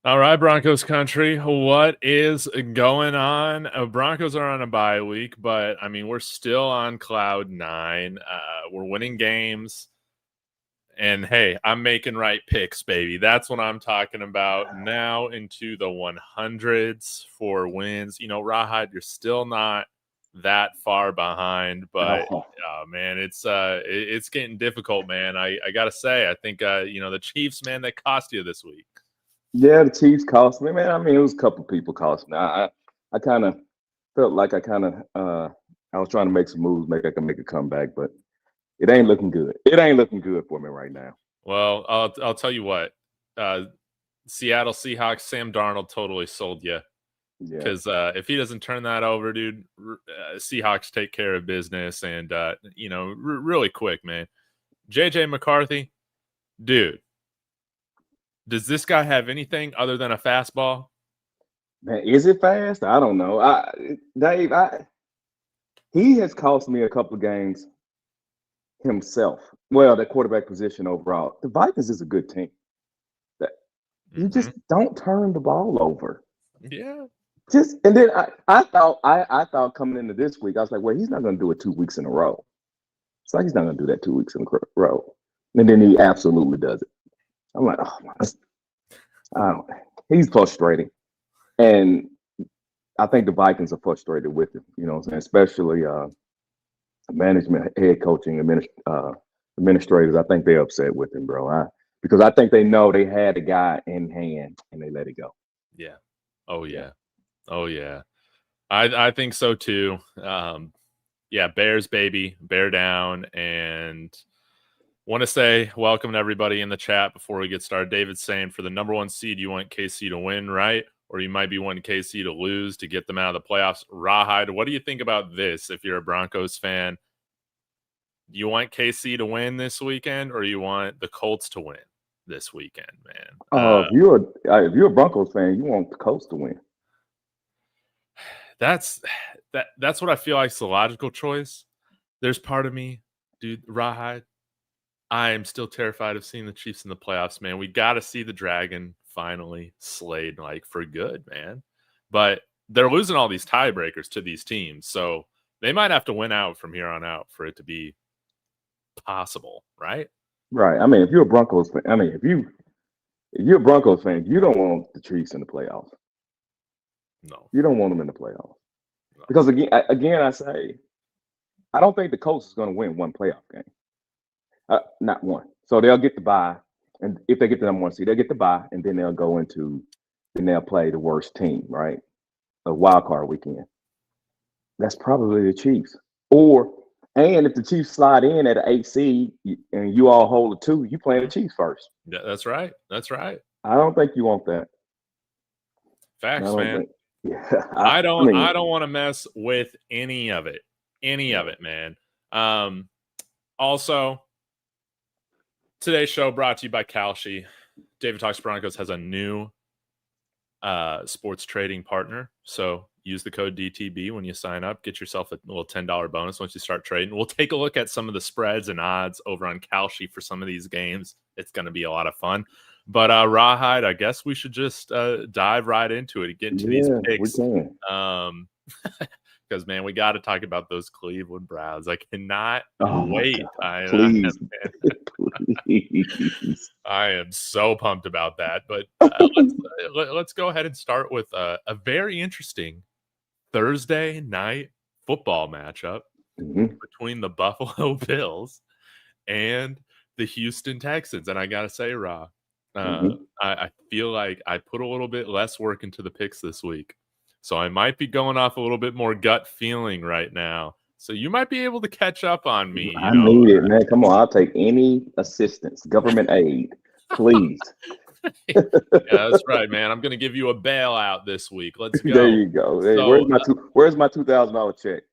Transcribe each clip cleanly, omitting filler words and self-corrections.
All right, Broncos country, what is going on? Broncos are on a bye week, but I mean, we're still on cloud nine. We're winning games. And hey, I'm making right picks, baby. That's what I'm talking about. Now into the 100s for wins. You know, Rawhide, you're still not that far behind, but Oh, man, it's getting difficult, man. I gotta say, I think the Chiefs, man, they cost you this week. yeah, the Chiefs cost me, man. I mean, it was a couple people cost me. I kind of felt like I was trying to make some moves, make I can make a comeback, but it ain't looking good. It ain't looking good for me right now. Well, I'll tell you what. Uh, Seattle Seahawks, Sam Darnold totally sold you Yeah, because if he doesn't turn that over, dude, Seahawks take care of business and really quick, man. JJ McCarthy, dude, does this guy have anything other than a fastball? man, is it fast? I don't know. Dave, he has cost me a couple of games himself. Well, the quarterback position overall. The Vikings is a good team. That you Mm-hmm. just don't turn the ball over. Yeah. Just and then I thought coming into this week, I was like, well, he's not going to do it 2 weeks in a row. It's like he's not going to do that 2 weeks in a row, and then he absolutely does it. I'm like, oh my, he's frustrating, and I think the Vikings are frustrated with him. You know what I'm saying? Especially management, head coaching, administrators. I think they're upset with him, bro. Because I think they know they had a guy in hand and they let it go. Yeah. Oh Yeah. yeah. Oh yeah. I think so too. Yeah, Bears baby, bear down, and want to say welcome to everybody in the chat before we get started. David's saying for the number one seed, you want KC to win, right? Or you might be wanting KC to lose to get them out of the playoffs. Rawhide, what do you think about this if you're a Broncos fan? You want KC to win this weekend or you want the Colts to win this weekend, man? If you're a Broncos fan, you want the Colts to win. That's what I feel like is the logical choice. There's part of me, dude, Rawhide, I am still terrified of seeing the Chiefs in the playoffs, man. We got to see the Dragon finally slayed, like for good, man. But they're losing all these tiebreakers to these teams, so they might have to win out from here on out for it to be possible, right? Right. I mean, if you're a Broncos fan, if you're a Broncos fan, you don't want the Chiefs in the playoffs. No, You don't want them in the playoffs. no. Because again, I say, I don't think the Colts is going to win one playoff game. Not one. So they'll get the bye, and if they get the number one seed, they'll get the bye, and then they'll play the worst team, right? A wild card weekend. That's probably the Chiefs. And if the Chiefs slide in at an 8 seed and you all hold a 2, you playing the Chiefs first. Yeah, that's right. That's right. I don't think you want that. I Facts, don't man. think. Yeah, I I don't mean, I don't want to mess with any of it. Any of yeah. it, man. Also, today's show brought to you by Kalshi. David Talks Broncos has a new sports trading partner. So use the code DTB when you sign up. Get yourself a little $10 bonus once you start trading. We'll take a look at some of the spreads and odds over on Kalshi for some of these games. It's going to be a lot of fun. But Rawhide, I guess we should just dive right into it and get into these Yeah, we picks. can. Because, man, we got to talk about those Cleveland Browns. I cannot Oh my wait. God! Please, please. I am so pumped about that. But let's go ahead and start with a very interesting Thursday night football matchup Mhm. between the Buffalo Bills and the Houston Texans. And I got to say, Ra, Mhm. I feel like I put a little bit less work into the picks this week. So I might be going off a little bit more gut feeling right now. So you might be able to catch up on me, I need it, man. Come on, I'll take any assistance, government aid, please. Yeah, that's right, man. I'm going to give you a bailout this week. Let's There go. you go. Hey, So, where's my $2,000 check?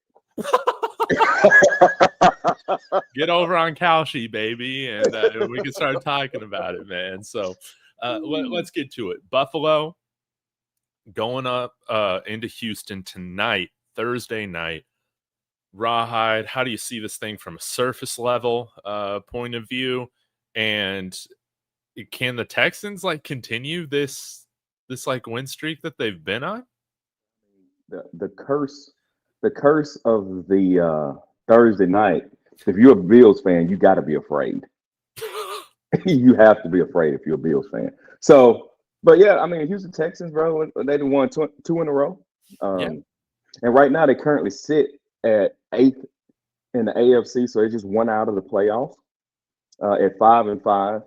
get over on Kalshi, baby, and we can start talking about it, man. So let's get to it. Buffalo going up into Houston tonight, Thursday night. Rawhide, how do you see this thing from a surface level point of view? And can the Texans like continue this like win streak that they've been on? The curse of the Thursday night. If you're a Bills fan, you got to be afraid. You have to be afraid if you're a Bills fan. So, but yeah, I mean, Houston Texans, bro, they won two in a row. And right now they currently sit at 8th in the AFC, so they just won out of the playoffs at 5-5.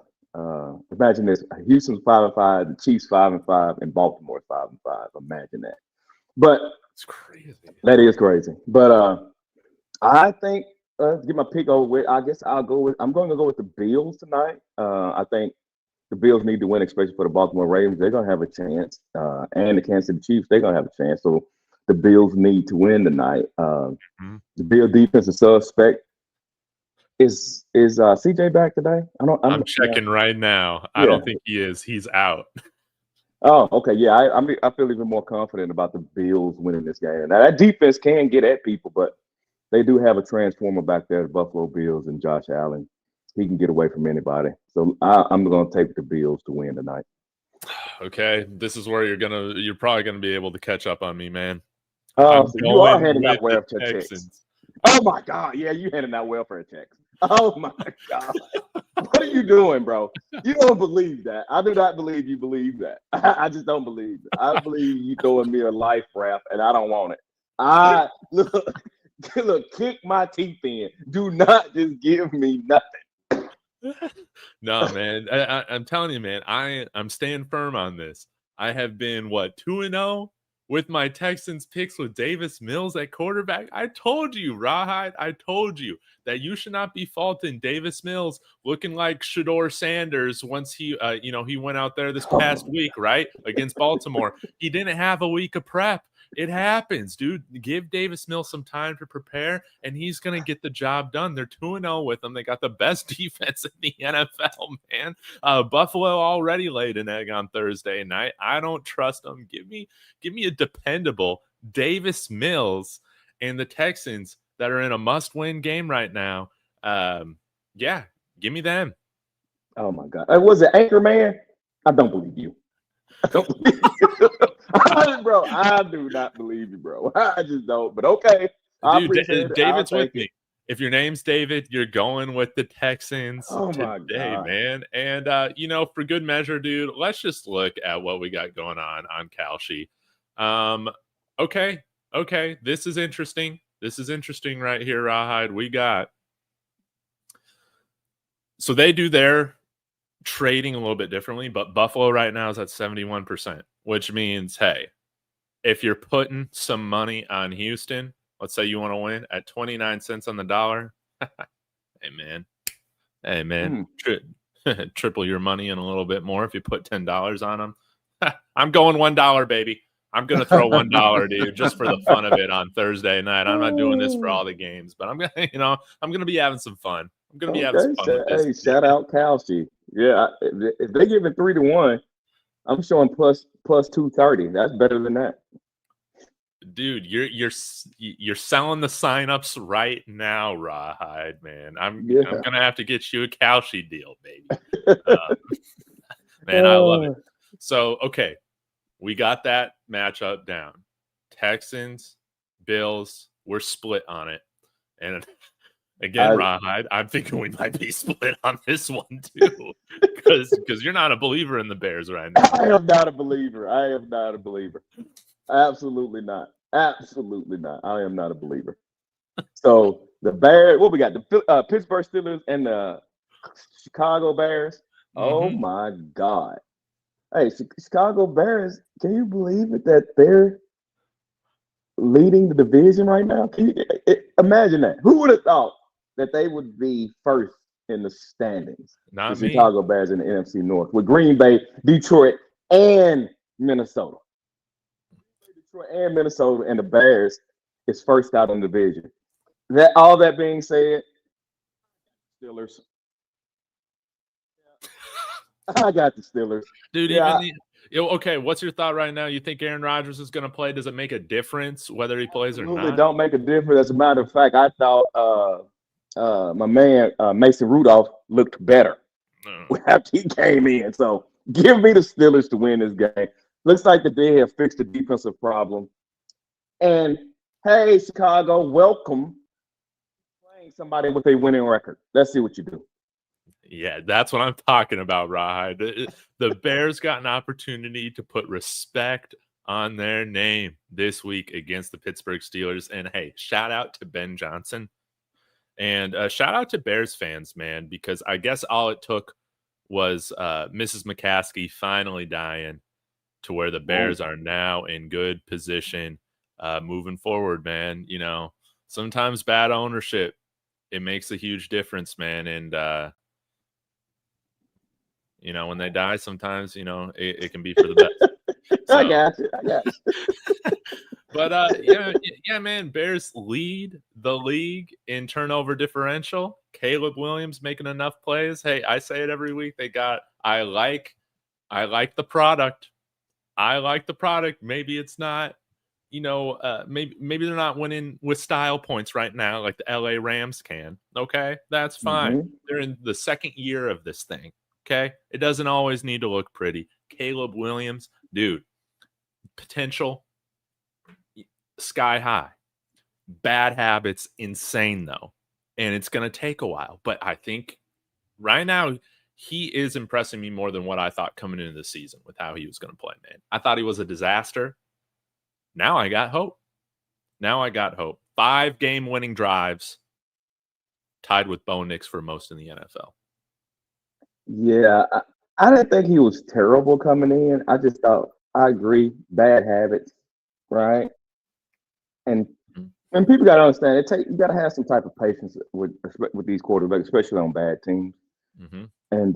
Imagine this: Houston's 5-5, the Chiefs 5-5, and Baltimore 5-5. Imagine that. But it's crazy. That is crazy. But I think to get my pick over with, I guess I'm going to go with the Bills tonight. I think the Bills need to win, especially for the Baltimore Ravens. They're going to have a chance, and the Kansas City Chiefs, they're going to have a chance. So the Bills need to win tonight. The Bill defensive suspect is CJ back today? I'm checking right now. I don't think he is. He's out. Oh, okay. Yeah, I feel even more confident about the Bills winning this game. Now that defense can get at people, but they do have a transformer back there, the Buffalo Bills, and Josh Allen. He can get away from anybody. So I'm going to take the Bills to win tonight. Okay, this is where you're probably gonna be able to catch up on me, man. Oh, so you are handing out welfare checks. Oh my God, yeah, you handing out welfare checks. Oh my God, what are you doing, bro? You don't believe that. I do not believe you believe that. I just don't believe it. I believe you throwing me a life raft, and I don't want it. Look, kick my teeth in. Do not just give me nothing. No, man. I'm telling you, man. I'm staying firm on this. I have been 2-0 with my Texans picks with Davis Mills at quarterback. I told you, Rawhide. I told you that you should not be faulting Davis Mills looking like Shedeur Sanders once he went out there this past week, right, against Baltimore. He didn't have a week of prep. It happens, dude. Give Davis Mills some time to prepare, and he's going to get the job done. They're 2-0 with him. They got the best defense in the NFL, man. Buffalo already laid an egg on Thursday night. I don't trust them. Give me a dependable Davis Mills and the Texans that are in a must-win game right now. Give me them. Oh, my God. Was it Anchorman? I don't believe you. I don't believe you. Bro, I do not believe you, bro. I just don't. But okay. Dude, David's with me. If your name's David, you're going with the Texans today, man. And, for good measure, dude, let's just look at what we got going on Kalshi. Okay. This is interesting. This is interesting right here, Rawhide. We got. So they do their trading a little bit differently, but Buffalo right now is at 71%, which means, hey, if you're putting some money on Houston, let's say you want to win at 29 cents on the dollar. Hey, man, triple your money in a little bit more if you put $10 on them. I'm going $1, baby. I'm going to throw $1, dude, just for the fun of it on Thursday night. I'm not doing this for all the games, but I'm going to be having some fun. I'm going to be having some fun with this. Hey, shout out Kalshi. Yeah, if they give it 3-1, I'm showing plus 230. That's better than that. Dude, you're selling the signups right now, Rawhide, man. I'm gonna have to get you a Kalshi deal, baby. Man, I love it. So, okay, we got that matchup down. Texans, Bills, we're split on it, and again, Rawhide, I'm thinking we might be split on this one too, because you're not a believer in the Bears right now. I am not a believer. Absolutely not. Absolutely not. I am not a believer. So the Bears, what we got? The Pittsburgh Steelers and the Chicago Bears. Oh my God. Hey, Chicago Bears, can you believe it that they're leading the division right now? Imagine that. Who would have thought that they would be first in the standings? Not the me. Chicago Bears in the NFC North with Green Bay, Detroit, and Minnesota. Detroit and Minnesota and the Bears is first out in the division. All that being said, Steelers. I got the Steelers. Dude, okay, what's your thought right now? You think Aaron Rodgers is going to play? Does it make a difference whether he plays or not? Don't make a difference. As a matter of fact, I thought my man Mason Rudolph looked better after he came in. So give me the Steelers to win this game. Looks like that they have fixed the defensive problem. And hey, Chicago, welcome playing somebody with a winning record. Let's see what you do. Yeah, that's what I'm talking about, Rawhide. The Bears got an opportunity to put respect on their name this week against the Pittsburgh Steelers. And hey, shout out to Ben Johnson. And shout out to Bears fans, man, because I guess all it took was Mrs. McCaskey finally dying to where the Bears are now in good position moving forward, man. You know, sometimes bad ownership, it makes a huge difference, man. And, you know, when they die, sometimes, you know, it can be for the best. So, I got you. But yeah, man, Bears lead the league in turnover differential. Caleb Williams making enough plays. Hey, I say it every week. I like the product. I like the product. Maybe it's not, you know, maybe they're not winning with style points right now like the LA Rams can. Okay, that's fine. They're in the second year of this thing. Okay, it doesn't always need to look pretty. Caleb Williams, dude, potential sky high. Bad habits, insane though. And it's going to take a while. But I think right now he is impressing me more than what I thought coming into the season with how he was going to play, man. I thought he was a disaster. Now I got hope. 5 game-winning drives, tied with Bo Nix for most in the NFL. Yeah, I didn't think he was terrible coming in. I just thought, I agree, bad habits, right? And people got to understand, you got to have some type of patience with these quarterbacks, especially on bad teams. Mm-hmm. And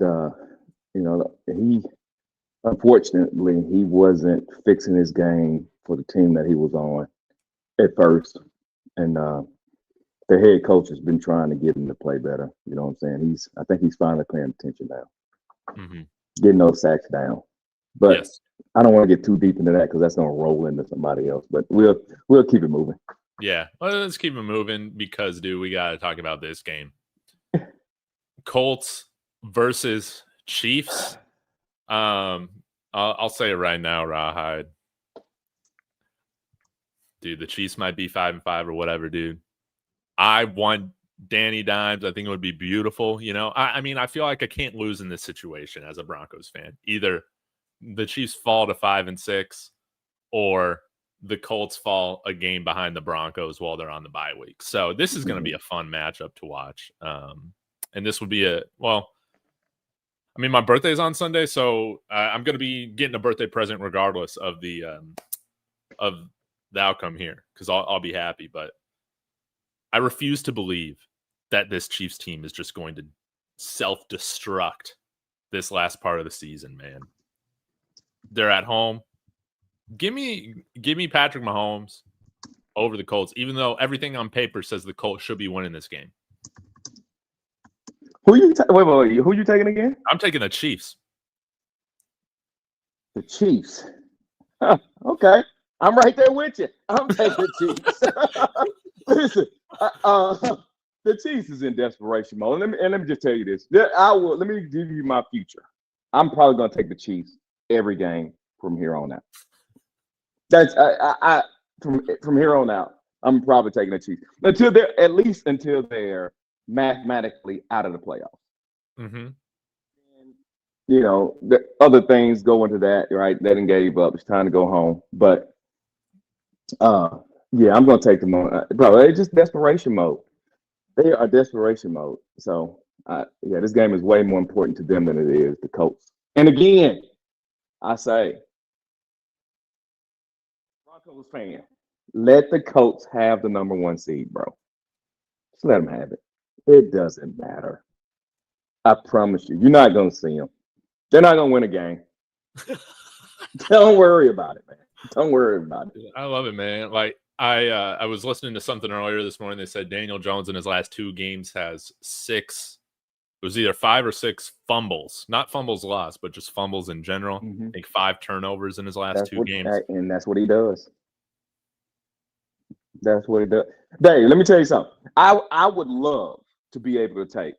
you know, unfortunately he wasn't fixing his game for the team that he was on at first, and the head coach has been trying to get him to play better. You know what I'm saying? I think he's finally paying attention now, getting those sacks down. But yes. I don't want to get too deep into that because that's going to roll into somebody else. But we'll keep it moving. Yeah, well, let's keep it moving because, dude, we got to talk about this game. Colts versus Chiefs. I'll say it right now, Rawhide. Dude, the Chiefs might be 5-5 or whatever, dude. I want Danny Dimes. I think it would be beautiful. You know, I mean, I feel like I can't lose in this situation as a Broncos fan. Either the Chiefs fall to 5-6 or the Colts fall a game behind the Broncos while they're on the bye week. So this is going to be a fun matchup to watch. And this would be I mean, my birthday is on Sunday, so I'm going to be getting a birthday present regardless of the outcome here because I'll be happy. But I refuse to believe that this Chiefs team is just going to self-destruct this last part of the season, man. They're at home. Give me Patrick Mahomes over the Colts, even though everything on paper says the Colts should be winning this game. Wait, who you taking again? I'm taking the Chiefs. The Chiefs. Okay. I'm right there with you. I'm taking the Chiefs. Listen, the Chiefs is in desperation mode. Let me just tell you this. Let me give you my future. I'm probably going to take the Chiefs every game from here on out. That's from here on out. I'm probably taking the Chiefs until they're mathematically out of the playoffs. Mm-hmm. And, you know, the other things go into that, right? They didn't gave up. It's time to go home. But yeah, I'm gonna take them on. Bro, they're just desperation mode. They are desperation mode. So yeah, this game is way more important to them than it is the Colts. And again, I say, Broncos fan, let the Colts have the number 1 seed, bro. Just let them have it. It doesn't matter. I promise you, you're not going to see them. They're not going to win a game. Don't worry about it, man. Don't worry about it. I love it, man. Like I was listening to something earlier this morning. They said Daniel Jones in his last 2 games has 6. It was either 5 or 6 fumbles, not fumbles lost, but just fumbles in general. I think 5 turnovers in his last 2 games. And that's what he does. That's what he does. Dave, let me tell you something. I would love to be able to take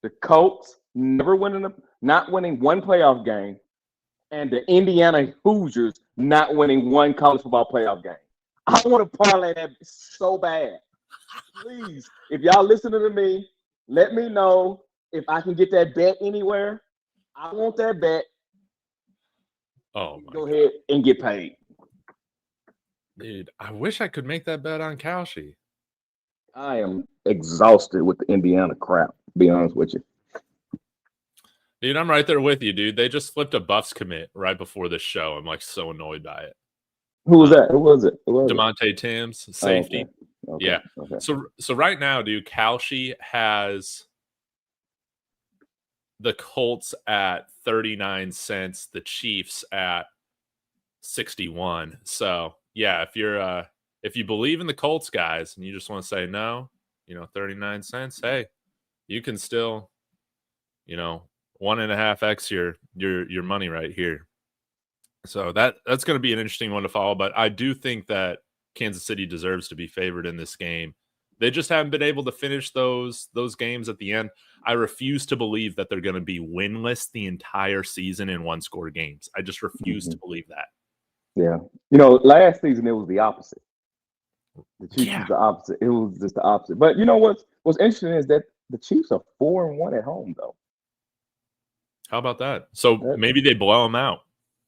the Colts not winning one playoff game and the Indiana Hoosiers not winning one college football playoff game. I want to parlay that so bad. Please, if y'all listening to me, let me know if I can get that bet anywhere. I want that bet. Oh, Go ahead and get paid. Dude, I wish I could make that bet on Kalshi. I am exhausted with the Indiana crap, to be honest with you. Dude, I'm right there with you, dude. They just flipped a Buffs commit right before this show. I'm like so annoyed by it. Who was that? Who was it? DeMonte Timms, safety. Oh, okay. Yeah. Okay. So right now, dude, Kalshi has the Colts at 39 cents, the Chiefs at 61. So yeah, if you believe in the Colts guys and you just want to say no, 39 cents, hey, you can still, 1.5x your money right here. So that's going to be an interesting one to follow. But I do think that Kansas City deserves to be favored in this game. They just haven't been able to finish those games at the end. I refuse to believe that they're going to be winless the entire season in one-score games. I just refuse to believe that. Yeah. Last season it was the opposite. The Chiefs was the opposite. It was just the opposite. But what's interesting is that the Chiefs are 4-1 at home, though. How about that? So maybe they blow them out.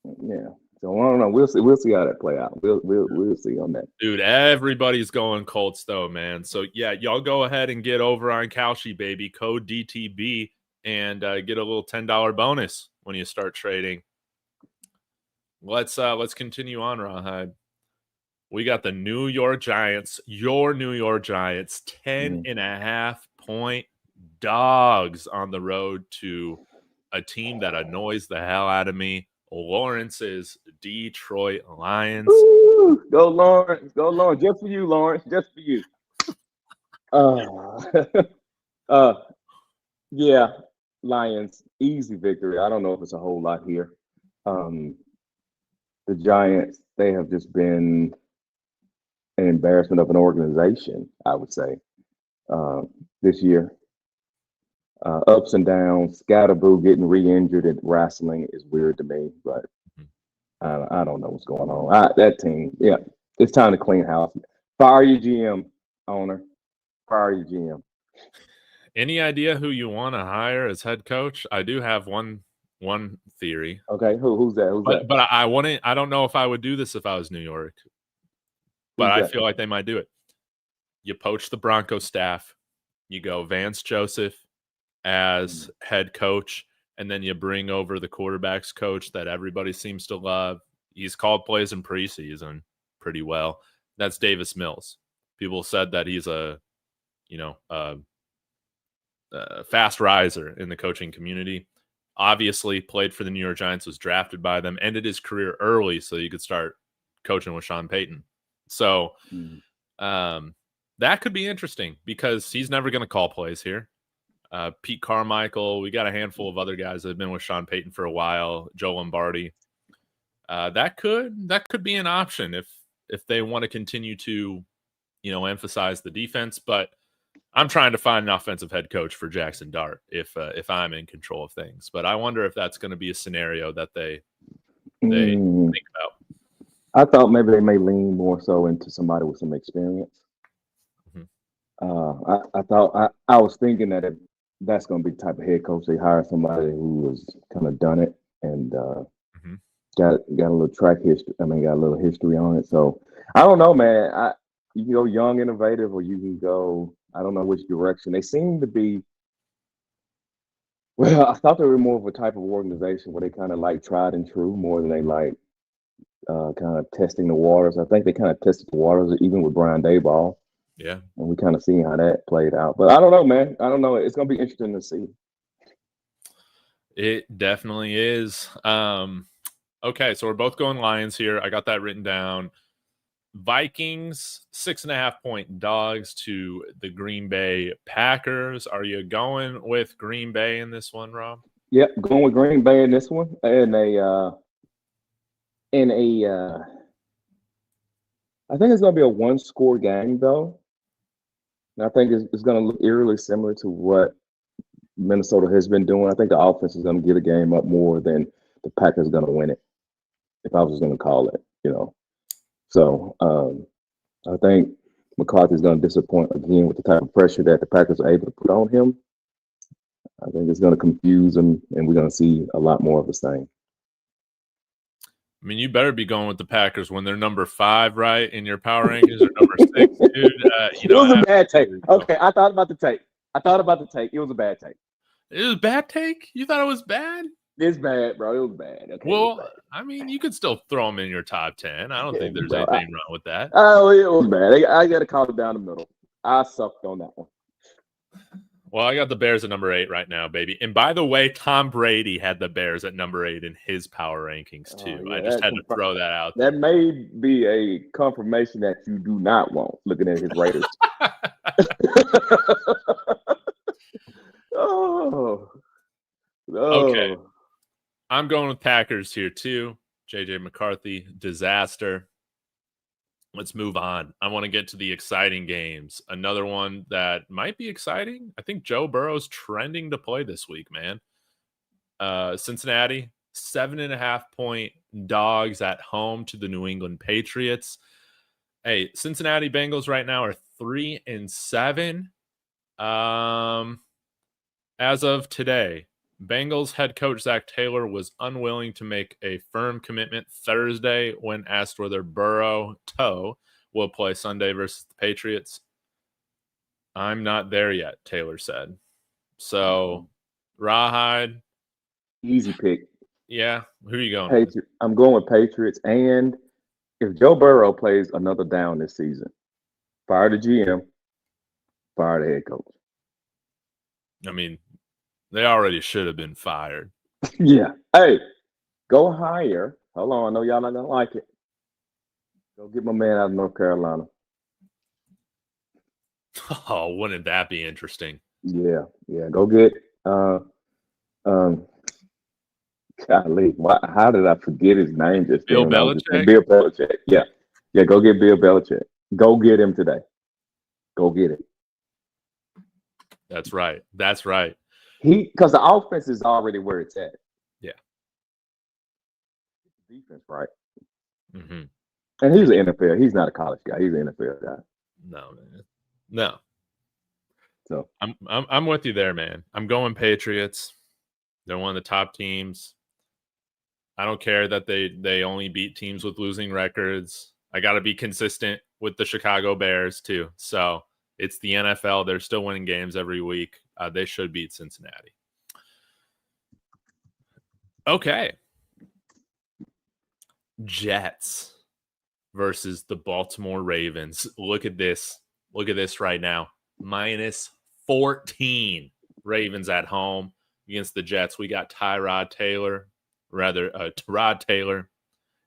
Yeah. So I don't know. We'll see how that play out. We'll see on that. Dude, everybody's going Colts though, man. So yeah, y'all go ahead and get over on Kalshi, baby. Code DTB and get a little $10 bonus when you start trading. Let's continue on, Rawhide. We got the New York Giants, your New York Giants, 10.5-point dogs on the road to a team that annoys the hell out of me. Lawrence's Detroit Lions. Ooh, go Lawrence. Go Lawrence. Just for you, Lawrence. Just for you. Yeah, Lions. Easy victory. I don't know if it's a whole lot here. The Giants, they have just been an embarrassment of an organization, I would say, this year. Ups and downs. Scatterboo getting re-injured at wrestling is weird to me, but I don't know what's going on. That team, yeah, it's time to clean house. Fire your GM, owner. Fire your GM. Any idea who you want to hire as head coach? I do have one theory. Okay, who's that? But I don't know if I would do this if I was New York. But I feel like they might do it. You poach the Broncos staff. You go Vance Joseph as head coach, and then you bring over the quarterbacks coach that everybody seems to love. He's called plays in preseason pretty well. That's Davis Mills. People said that he's a fast riser in the coaching community. Obviously played for the New York Giants, was drafted by them, ended his career early so you could start coaching with Sean Payton. So that could be interesting because he's never going to call plays here. Pete Carmichael, we got a handful of other guys that have been with Sean Payton for a while. Joe Lombardi. That could be an option if they want to continue to, emphasize the defense. But I'm trying to find an offensive head coach for Jackson Dart if I'm in control of things. But I wonder if that's going to be a scenario that they think about. I thought maybe they may lean more so into somebody with some experience. I thought I was thinking that if that's going to be the type of head coach, they hire somebody who has kind of done it and got a little track history. I mean, got a little history on it. So I don't know, man. You can go young, innovative, or you can go. I don't know which direction. They seem to be. Well, I thought they were more of a type of organization where they kind of like tried and true more than they like kind of testing the waters. I think they kind of tested the waters even with Brian Daboll. Yeah. And we kind of seen how that played out. But I don't know, man. I don't know. It's going to be interesting to see. It definitely is. Okay, so we're both going Lions here. I got that written down. Vikings, 6.5-point dogs to the Green Bay Packers. Are you going with Green Bay in this one, Rob? Yep, going with Green Bay in this one. And I think it's going to be a one-score game, though. And I think it's going to look eerily similar to what Minnesota has been doing. I think the offense is going to get a game up more than the Packers are going to win it. If I was going to call it, So I think McCarthy's going to disappoint again with the type of pressure that the Packers are able to put on him. I think it's going to confuse him, and we're going to see a lot more of the same. I mean, you better be going with the Packers when they're number 5, right, in your power rankings, or number 6, dude. It was a bad take. Okay, I thought about the take. It was a bad take. It was a bad take? You thought it was bad? It's bad, bro. It was bad. Okay, well, bad. I mean, you could still throw them in your top 10. I don't think there's anything wrong with that. Oh, it was bad. I got to call it down the middle. I sucked on that one. Well, I got the Bears at number 8 right now, baby. And by the way, Tom Brady had the Bears at number 8 in his power rankings too. I just had to throw that out there. That may be a confirmation that you do not want, looking at his Raiders. Okay. I'm going with Packers here too. JJ McCarthy, disaster. Let's move on. I want to get to the exciting games. Another one that might be exciting. I think Joe Burrow's trending to play this week, man. Cincinnati, 7.5-point dogs at home to the New England Patriots. Hey, Cincinnati Bengals right now are 3-7. As of today, Bengals head coach Zach Taylor was unwilling to make a firm commitment Thursday when asked whether Burrow toe will play Sunday versus the Patriots. I'm not there yet, Taylor said. So, Rawhide. Easy pick. Yeah. Who are you going with? I'm going with Patriots. And if Joe Burrow plays another down this season, fire the GM, fire the head coach. I mean, they already should have been fired. Yeah. Hey, go hire. Hold on. I know y'all not going to like it. Go get my man out of North Carolina. Oh, wouldn't that be interesting? Yeah. Go get golly, how did I forget his name just Bill Belichick? Bill Belichick. Yeah. Go get Bill Belichick. Go get him today. Go get it. That's right. Because the offense is already where it's at. Yeah. Defense, right? Mm-hmm. And he's an NFL. He's not a college guy. He's an NFL guy. No, man. No. So I'm with you there, man. I'm going Patriots. They're one of the top teams. I don't care that they only beat teams with losing records. I got to be consistent with the Chicago Bears too. So it's the NFL. They're still winning games every week. They should beat Cincinnati. Okay. Jets versus the Baltimore Ravens. Look at this. Look at this right now. -14 Ravens at home against the Jets. We got Tyrod Taylor. Tyrod Taylor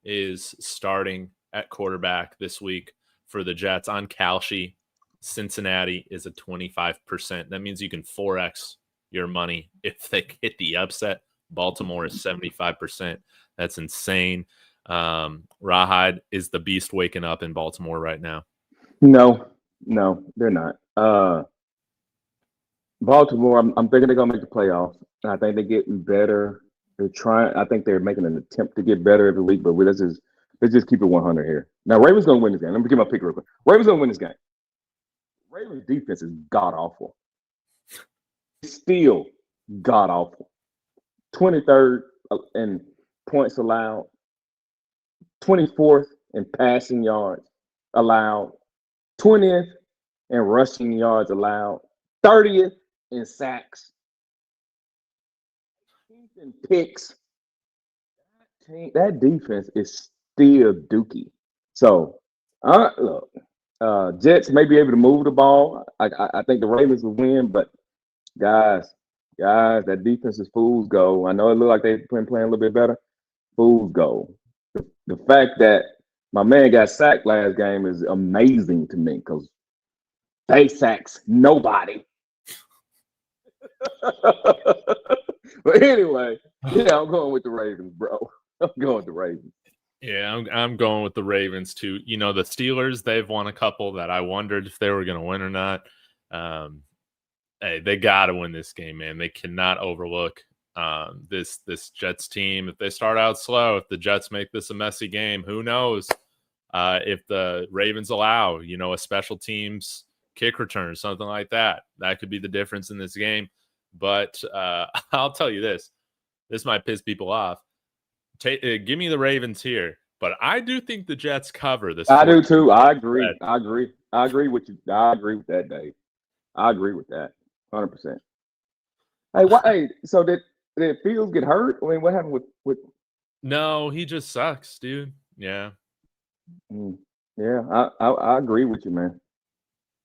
is starting at quarterback this week for the Jets on Kalshi. Cincinnati is at 25%. That means you can 4x your money if they hit the upset. Baltimore is 75%. That's insane. Rawhide, is the beast waking up in Baltimore right now? No, they're not. Baltimore, I'm thinking they're gonna make the playoffs, and I think they're getting better. I think they're making an attempt to get better every week, but let's just keep it 100 here. Now, Ravens gonna win this game. Let me give my pick real quick. Ravens gonna win this game. Ravens defense is god awful. Still god awful. 23rd in points allowed, 24th in passing yards allowed, 20th in rushing yards allowed, 30th in sacks, 18th in picks. That defense is still dookie. So, look, Jets may be able to move the ball. I think the Ravens will win, but guys, that defense is fool's gold. I know it looked like they've been playing a little bit better. Fool's gold. The fact that my man got sacked last game is amazing to me because they sacks nobody. But anyway, yeah, I'm going with the Ravens, bro. I'm going with the Ravens. Yeah, I'm going with the Ravens too. You know, the Steelers, they've won a couple that I wondered if they were going to win or not. Hey, they got to win this game, man. They cannot overlook This Jets team, if they start out slow, if the Jets make this a messy game, who knows? If the Ravens allow, a special teams kick return, something like that, that could be the difference in this game. But I'll tell you this might piss people off. Give me the Ravens here, but I do think the Jets cover this. I do too. I agree with you. I agree with that, Dave. I agree with that 100%. Hey, what? Hey, so did Fields get hurt? I mean, what happened with? No, he just sucks, dude. Yeah. Yeah, I agree with you, man.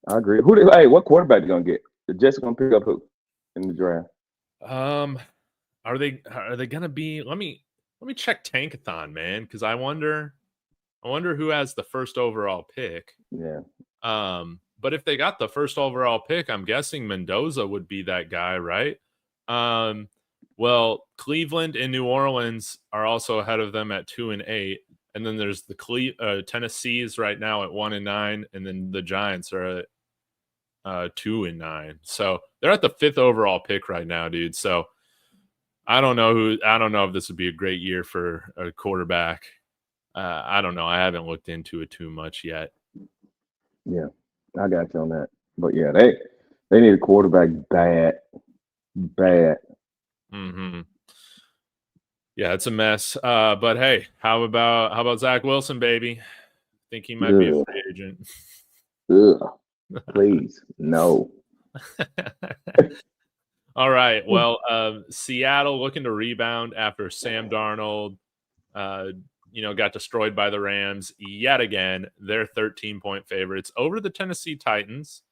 I agree. What quarterback you gonna get? The Jets gonna pick up who in the draft? Are they gonna be? Let me check Tankathon, man, because I wonder who has the first overall pick. Yeah. But if they got the first overall pick, I'm guessing Mendoza would be that guy, right? Well, Cleveland and New Orleans are also ahead of them at 2 and 8. And then there's the Tennessee's right now at 1 and 9, and then the Giants are at 2 and 9. So they're at the 5th overall pick right now, dude. So I don't know if this would be a great year for a quarterback. I don't know. I haven't looked into it too much yet. Yeah, I got you on that. But yeah, they need a quarterback bad. Mm-hmm. Yeah, it's a mess. But hey, how about Zach Wilson, baby? Think he might be a free agent. Ugh. Please, no. All right. Well, Seattle looking to rebound after Sam Darnold, got destroyed by the Rams yet again. They're 13-point favorites over the Tennessee Titans.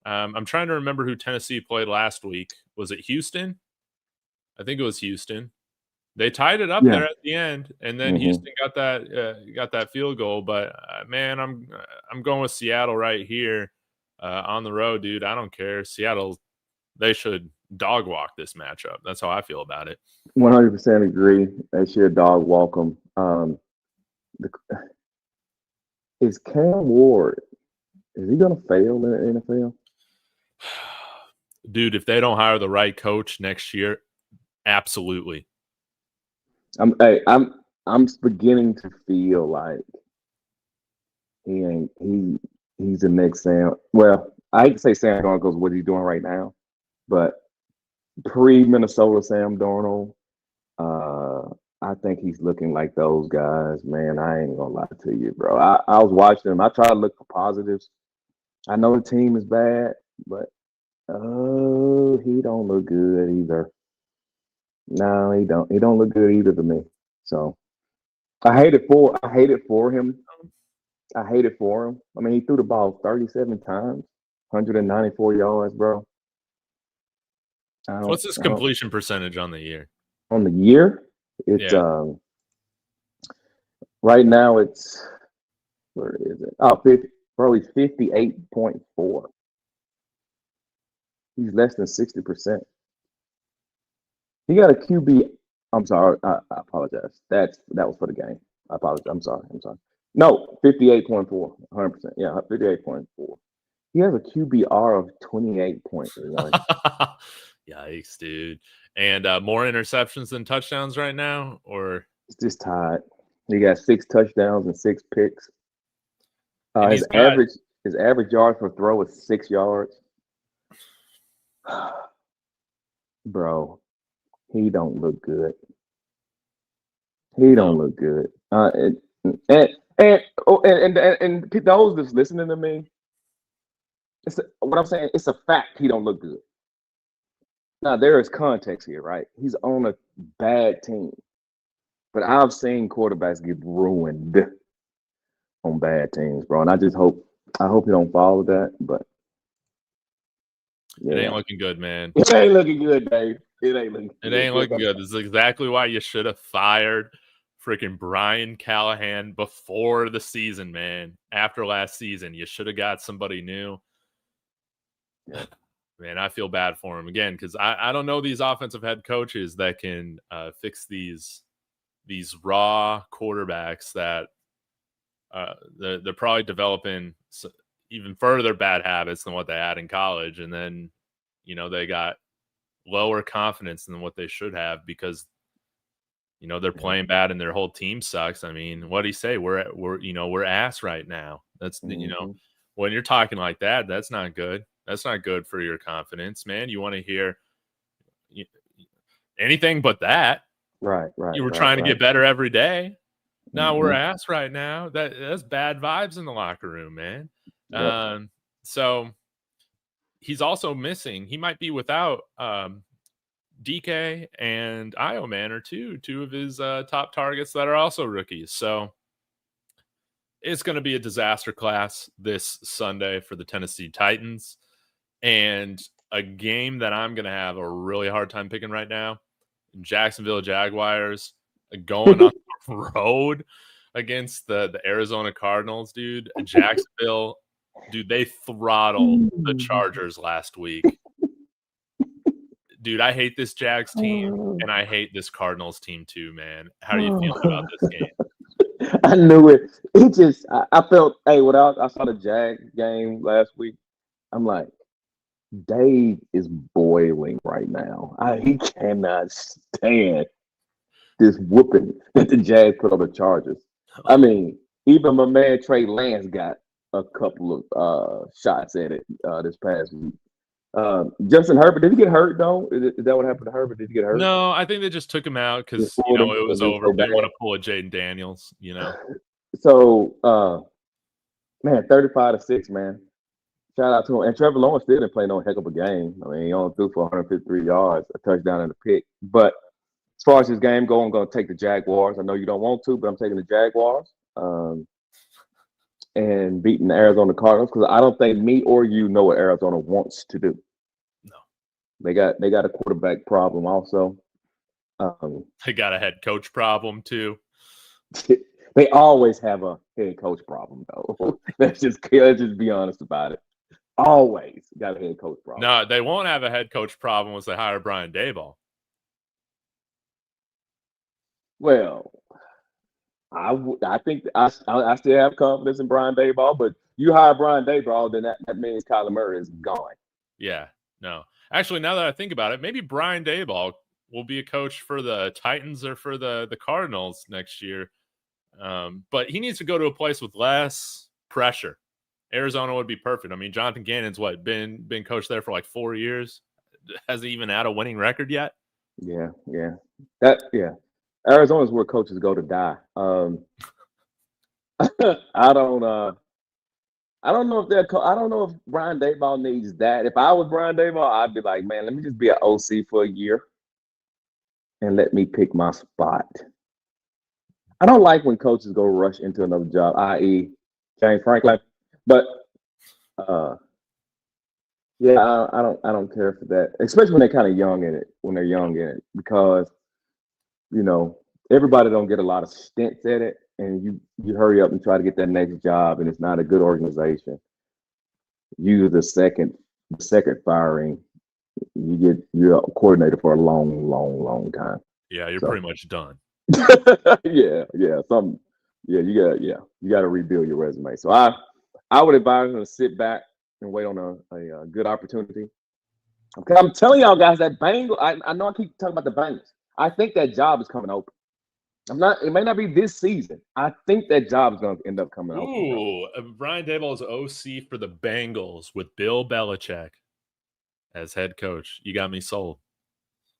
I'm trying to remember who Tennessee played last week. Was it Houston? I think it was Houston. They tied it up there at the end, and then Houston got that field goal. But man, I'm going with Seattle right here on the road, dude. I don't care. Seattle, they should dog walk this matchup. That's how I feel about it. 100% agree. They should dog walk them. Is Cam Ward? Is he going to fail in the NFL? Dude, if they don't hire the right coach next year, absolutely. I'm beginning to feel like he's the next Sam. Well, I hate to say Sam Darnold because what he's doing right now, but pre-Minnesota Sam Darnold, I think he's looking like those guys. Man, I ain't gonna lie to you, bro. I was watching him. I try to look for positives. I know the team is bad, but he don't look good either. No, he don't. He don't look good either to me. So I hate it for him. I hate it for him. I mean, he threw the ball 37 times, 194 yards, bro. What's his completion percentage on the year? On the year, it's right now it's where is it? Oh, 50, bro, he's 58.4. He's less than 60%. He got a QB. I'm sorry. I apologize. That was for the game. I apologize. I'm sorry. No, 58.4. 100%. Yeah, 58.4. He has a QBR of 28.1. Yikes, dude. And more interceptions than touchdowns right now, or it's just tied. He got 6 touchdowns and 6 picks. His average yard per throw is 6 yards. Bro, he don't look good. He don't look good. And those that's listening to me, what I'm saying, it's a fact he don't look good. Now there is context here, right? He's on a bad team, but I've seen quarterbacks get ruined on bad teams, bro. And I hope you don't follow that, but yeah. It ain't looking good, man. It ain't looking good, Dave. It ain't looking good. This is exactly why you should have fired freaking Brian Callahan before the season, man. After last season, you should have got somebody new. Yeah. Man, I feel bad for him again because I don't know these offensive head coaches that can fix these raw quarterbacks that they're probably developing even further bad habits than what they had in college, and then they got lower confidence than what they should have because they're playing bad and their whole team sucks. I mean, what do you say? We're ass right now. That's when you're talking like that, that's not good. That's not good for your confidence, man. You want to hear anything but that. Right. You were trying to get better every day. Now we're ass right now. That's bad vibes in the locker room, man. Yep. So he's also missing. He might be without DK and Io Man are two of his top targets that are also rookies. So it's going to be a disaster class this Sunday for the Tennessee Titans. And a game that I'm going to have a really hard time picking right now, Jacksonville Jaguars going on the road against the Arizona Cardinals, dude. Jacksonville, dude, they throttled the Chargers last week. Dude, I hate this Jags team, and I hate this Cardinals team too, man. How are you feeling about this game? I knew it. It just, I felt, when I saw the Jags game last week, I'm like, Dave is boiling right now. He cannot stand this whooping that the Jags put on the Chargers. I mean, even my man Trey Lance got a couple of shots at it this past week. Justin Herbert, did he get hurt though? Is that what happened to Herbert? Did he get hurt? No, I think they just took him out because it was over. They want to pull a Jaden Daniels, So, man, 35-6, man. Shout out to him. And Trevor Lawrence still didn't play no heck of a game. I mean, he only threw for 153 yards, a touchdown and a pick. But as far as this game goes, I'm going to take the Jaguars. I know you don't want to, but I'm taking the Jaguars and beating the Arizona Cardinals because I don't think me or you know what Arizona wants to do. No. They got a quarterback problem also. They got a head coach problem too. They always have a head coach problem though. Let's just be honest about it. Always got a head coach problem. No, they won't have a head coach problem once they hire Brian Daboll. Well, I think I still have confidence in Brian Daboll, but you hire Brian Daboll, then that means Kyler Murray is gone. Yeah, no. Actually, now that I think about it, maybe Brian Daboll will be a coach for the Titans or for the Cardinals next year. But he needs to go to a place with less pressure. Arizona would be perfect. I mean, Jonathan Gannon's been coached there for like 4 years. Hasn't even had a winning record yet. Yeah. Arizona's where coaches go to die. I don't know if Brian Daboll needs that. If I was Brian Daboll, I'd be like, man, let me just be an OC for a year and let me pick my spot. I don't like when coaches go rush into another job, i.e. James Franklin. But I don't care for that, especially when they're kind of young in it, because everybody don't get a lot of stints at it, and you hurry up and try to get that next job, and it's not a good organization. You the second firing, you're a coordinator for a long time. Yeah, you're pretty much done. You got to rebuild your resume. So I would advise them to sit back and wait on a good opportunity. Okay, I'm telling y'all guys that Bengals. I know I keep talking about the Bengals. I think that job is coming open. It may not be this season. I think that job is going to end up coming open. Ooh, Brian Daboll is OC for the Bengals with Bill Belichick as head coach. You got me sold.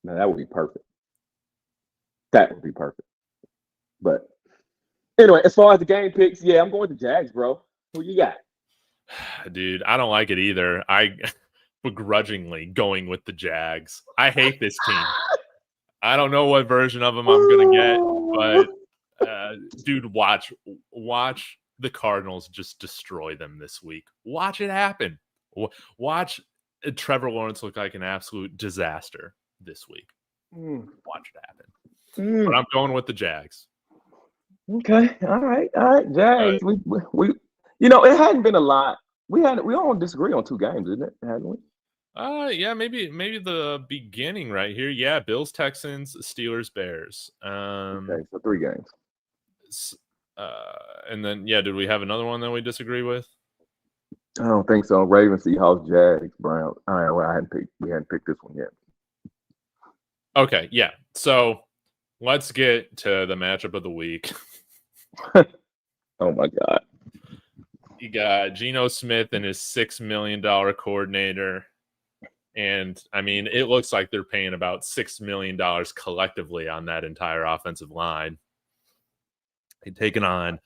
Now that would be perfect. But anyway, as far as the game picks, I'm going to Jags, bro. Who you got? Dude, I don't like it either. I begrudgingly going with the Jags. I hate this team. I don't know what version of them I'm going to get, but dude, watch the Cardinals just destroy them this week. Watch it happen. Watch Trevor Lawrence look like an absolute disaster this week. Watch it happen. But I'm going with the Jags. Okay. All right. Jags. We it hadn't been a lot. We all disagree on 2 games, isn't it? Hadn't we? Yeah, maybe the beginning right here. Yeah, Bills, Texans, Steelers, Bears. Okay, so 3 games. And then did we have another one that we disagree with? I don't think so. Ravens, Seahawks, Jags, Browns. All right, well, we hadn't picked this one yet. Okay, yeah. So let's get to the matchup of the week. Oh my God. You got Geno Smith and his $6 million coordinator. And I mean, it looks like they're paying about $6 million collectively on that entire offensive line. They're taking on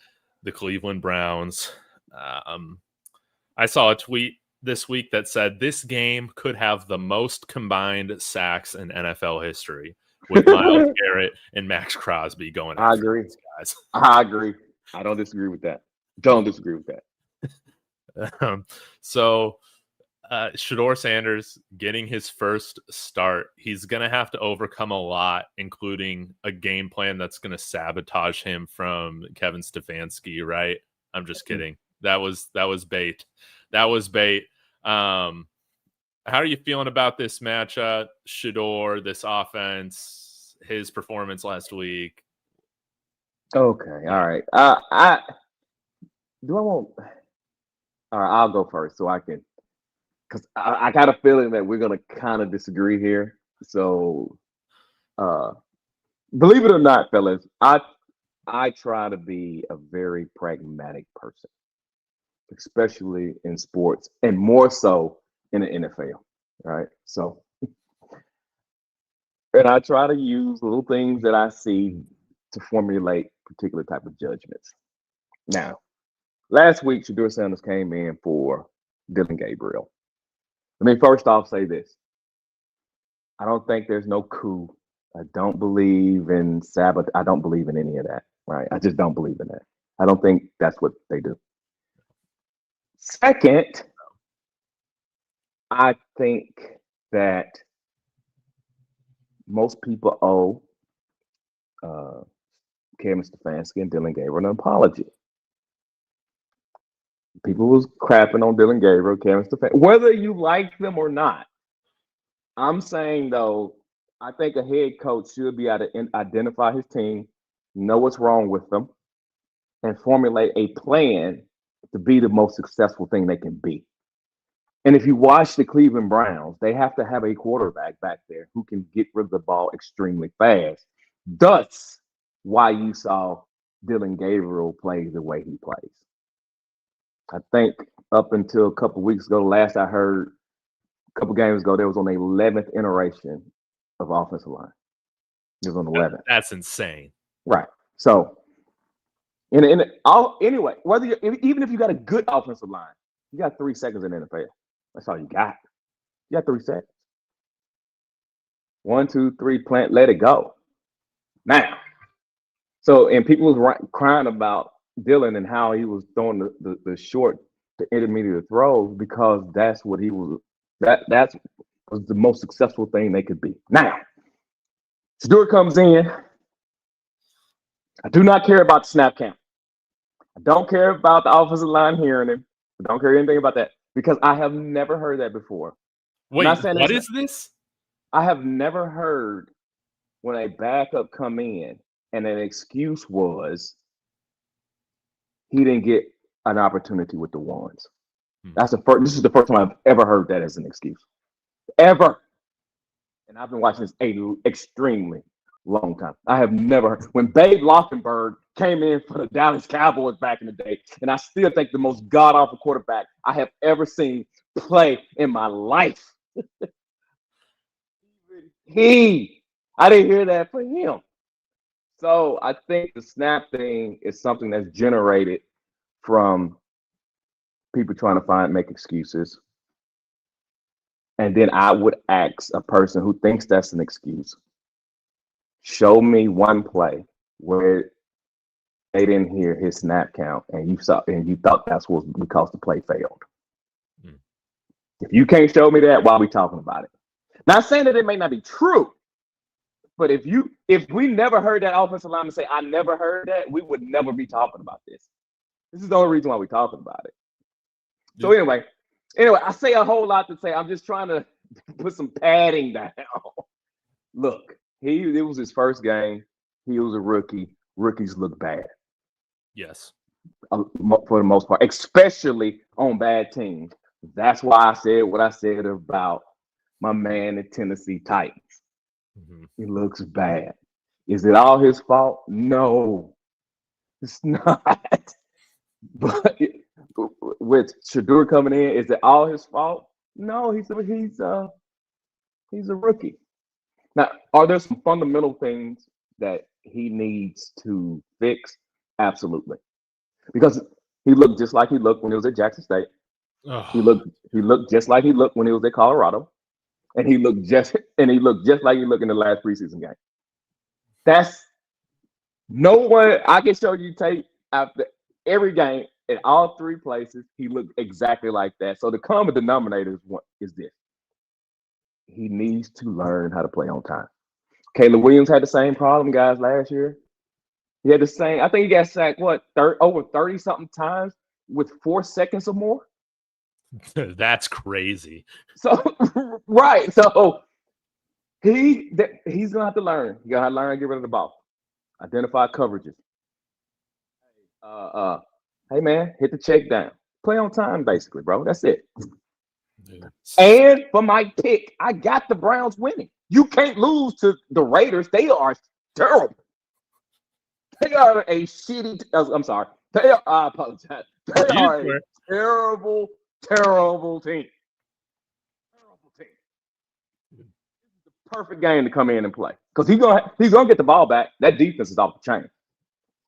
the Cleveland Browns. I saw a tweet this week that said this game could have the most combined sacks in NFL history, with Myles Garrett and Max Crosby going after I agree. these guys. I agree. I don't disagree with that. Don't disagree with that. So Shedeur Sanders getting his first start. He's going to have to overcome a lot, including a game plan that's going to sabotage him from Kevin Stefanski, right? I'm just kidding. That was bait. That was bait. How are you feeling about this matchup? Shedeur, this offense, his performance last week? Okay. All right. All right, I'll go first so I can, because I got a feeling that we're going to kind of disagree here. So, believe it or not, fellas, I try to be a very pragmatic person, especially in sports and more so in the NFL, right? So, and I try to use little things that I see to formulate particular type of judgments. Now, last week, Shedeur Sanders came in for Dylan Gabriel. Let me first off say this. I don't think there's no coup. I don't believe in sabotage. I don't believe in any of that, right? I just don't believe in that. I don't think that's what they do. Second, I think that most people owe Kevin Stefanski and Dylan Gabriel an apology. People was crapping on Dylan Gabriel, Kevin Stefanski, whether you like them or not. I'm saying, though, I think a head coach should be able to identify his team, know what's wrong with them, and formulate a plan to be the most successful thing they can be. And if you watch the Cleveland Browns, they have to have a quarterback back there who can get rid of the ball extremely fast. Thus, why you saw Dylan Gabriel play the way he plays. I think up until a couple weeks ago, last I heard, a couple games ago, there was on the 11th iteration of offensive line. It was on the 11th. That's insane. Right. So, anyway, even if you got a good offensive line, you got 3 seconds in the NFL. That's all you got. You got 3 seconds. 1, 2, 3, plant, let it go. Now, so, and people was crying about Dylan and how he was throwing the short to intermediate throws because that's what he was. That was the most successful thing they could be. Now, Shedeur comes in. I do not care about the snap count. I don't care about the offensive line hearing him. I don't care anything about that because I have never heard that before. Wait, what is this? I have never heard when a backup come in and an excuse was he didn't get an opportunity with the ones. This is the first time I've ever heard that as an excuse. Ever. And I've been watching this an extremely long time. I have never heard. When Babe Loftenberg came in for the Dallas Cowboys back in the day, and I still think the most god-awful quarterback I have ever seen play in my life. I didn't hear that for him. So I think the snap thing is something that's generated from people trying to make excuses. And then I would ask a person who thinks that's an excuse, show me one play where they didn't hear his snap count and you thought that's what because the play failed. If you can't show me that, why are we talking about it? Not saying that it may not be true, but if we never heard that offensive lineman say, I never heard that, we would never be talking about this. This is the only reason why we're talking about it. So anyway, I say a whole lot to say I'm just trying to put some padding down. Look, it was his first game. He was a rookie. Rookies look bad. Yes. For the most part, especially on bad teams. That's why I said what I said about my man, the Tennessee Titans. Mm-hmm. He looks bad. Is it all his fault? No, it's not. But with Shedeur coming in, is it all his fault? No, he's a rookie. Now, are there some fundamental things that he needs to fix? Absolutely, because he looked just like he looked when he was at Jackson State. He looked just like he looked when he was at Colorado, and he looked just like he looked in the last preseason game. That's no one. I can show you tape after every game in all three places. He looked exactly like that. So the common denominator is this: he needs to learn how to play on time. Caleb Williams had the same problem, guys, last year. He had the same. I think he got sacked over 30 something times with 4 seconds or more. That's crazy. So right. So he's gonna have to learn. You gotta learn to get rid of the ball. Identify coverages. Hey man, hit the check down. Play on time, basically, bro. That's it. Dude. And for my pick, I got the Browns winning. You can't lose to the Raiders. They are terrible. They are a shitty. I'm sorry. I apologize. They are a terrible, terrible team. Terrible team. This is the perfect game to come in and play because he's gonna get the ball back. That defense is off the chain.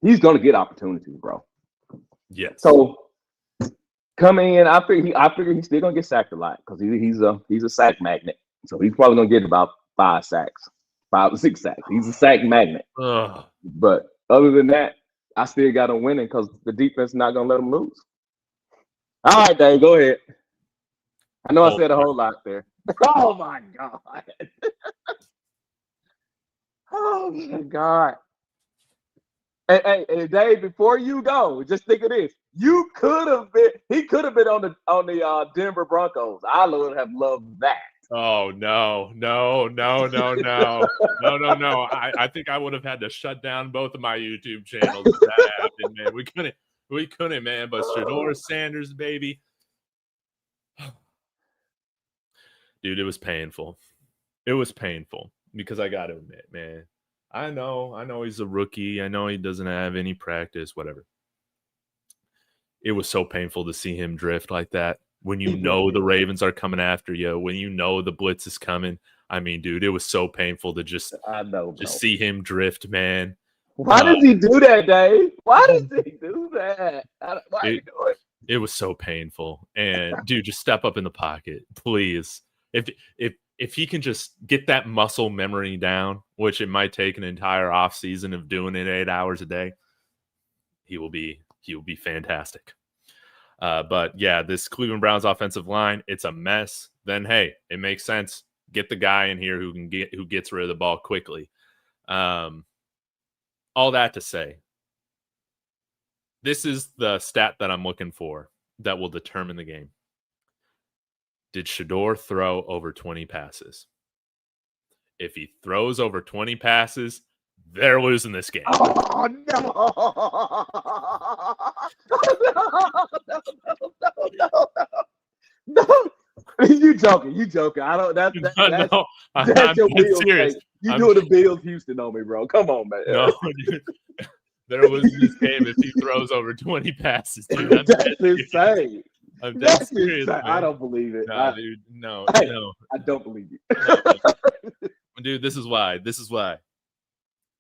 He's gonna get opportunities, bro. Yes. So coming in, I figure he's still gonna get sacked a lot because he's a sack magnet. So he's probably gonna get about 5 or 6 sacks. He's a sack magnet. Ugh. But other than that, I still got him winning because the defense is not gonna let him lose. All right, Dave, go ahead. I know I said a whole lot there. Oh my god. Oh my god. Hey, Dave, before you go, just think of this. He could have been on the Denver Broncos. I would have loved that. Oh no. I think I would have had to shut down both of my YouTube channels if that happened, man. We couldn't, man. But Shedeur Sanders, baby. Dude, it was painful. It was painful because I gotta admit, man. I know he's a rookie. I know he doesn't have any practice, whatever. It was so painful to see him drift like that. When you know the Ravens are coming after you, when you know the blitz is coming. I mean, dude, it was so painful to just see him drift, man. Why did he do that, Dave? Why did he do that? Why did he do it? It was so painful. And dude, just step up in the pocket, please. If he can just get that muscle memory down, which it might take an entire off season of doing it 8 hours a day, he will be fantastic. But yeah, this Cleveland Browns offensive line, it's a mess. Then hey, it makes sense. Get the guy in here who gets rid of the ball quickly. All that to say, this is the stat that I'm looking for that will determine the game. Did Shedeur throw over 20 passes? If he throws over 20 passes, they're losing this game. Oh, no. No. You joking. I don't. That's your Bills serious. Take. You doing the Bills Houston on me, bro? Come on, man. No, dude. They're losing this game if he throws over 20 passes. Dude, that's insane. That's serious, man. I don't believe it. No, dude. No. I don't believe it. Dude, this is why.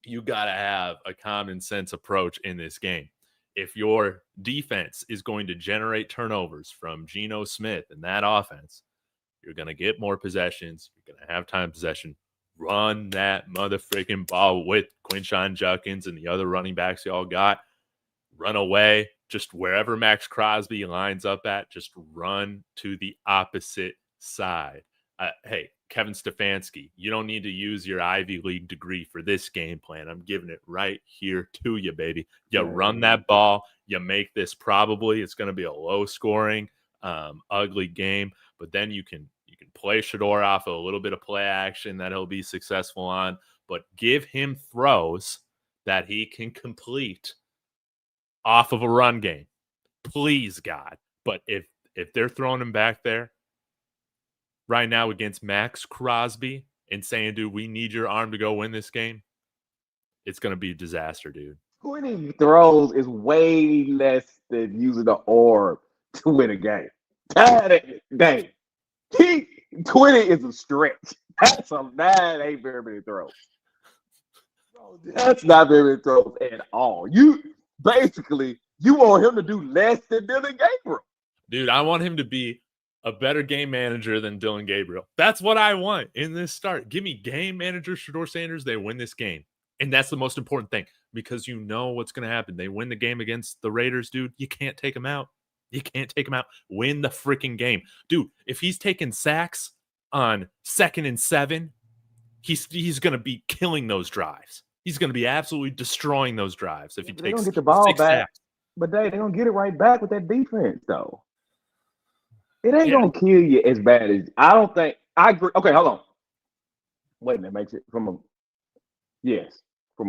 You got to have a common sense approach in this game. If your defense is going to generate turnovers from Geno Smith and that offense, you're going to get more possessions. You're going to have time possession. Run that motherfucking ball with Quinshon Judkins and the other running backs y'all got. Run away. Just wherever Max Crosby lines up at, just run to the opposite side. Hey, Kevin Stefanski, you don't need to use your Ivy League degree for this game plan. I'm giving it right here to you, baby. You run that ball. You make this it's going to be a low-scoring, ugly game. But then you can play Shedeur off of a little bit of play action that he'll be successful on. But give him throws that he can complete off of a run game. Please, God. But if they're throwing him back there, right now against Max Crosby and saying, dude, we need your arm to go win this game, it's going to be a disaster, dude. 20 throws is way less than using the orb to win a game. That 20 is a stretch. That ain't very many throws. Bro, that's not very many throws at all. You want him to do less than Dylan Gabriel. Dude, I want him to be a better game manager than Dylan Gabriel. That's what I want in this start. Give me game manager Shedeur Sanders. They win this game. And that's the most important thing because you know what's going to happen. They win the game against the Raiders, dude. You can't take them out. You can't take him out. Win the freaking game. Dude, if he's taking sacks on 2nd and 7, he's going to be killing those drives. He's going to be absolutely destroying those drives if he takes don't get the ball back. Sacks. But they're going to get it right back with that defense, though. It ain't going to kill you as bad as I don't think. I agree. Okay, hold on. Wait a minute. Makes it from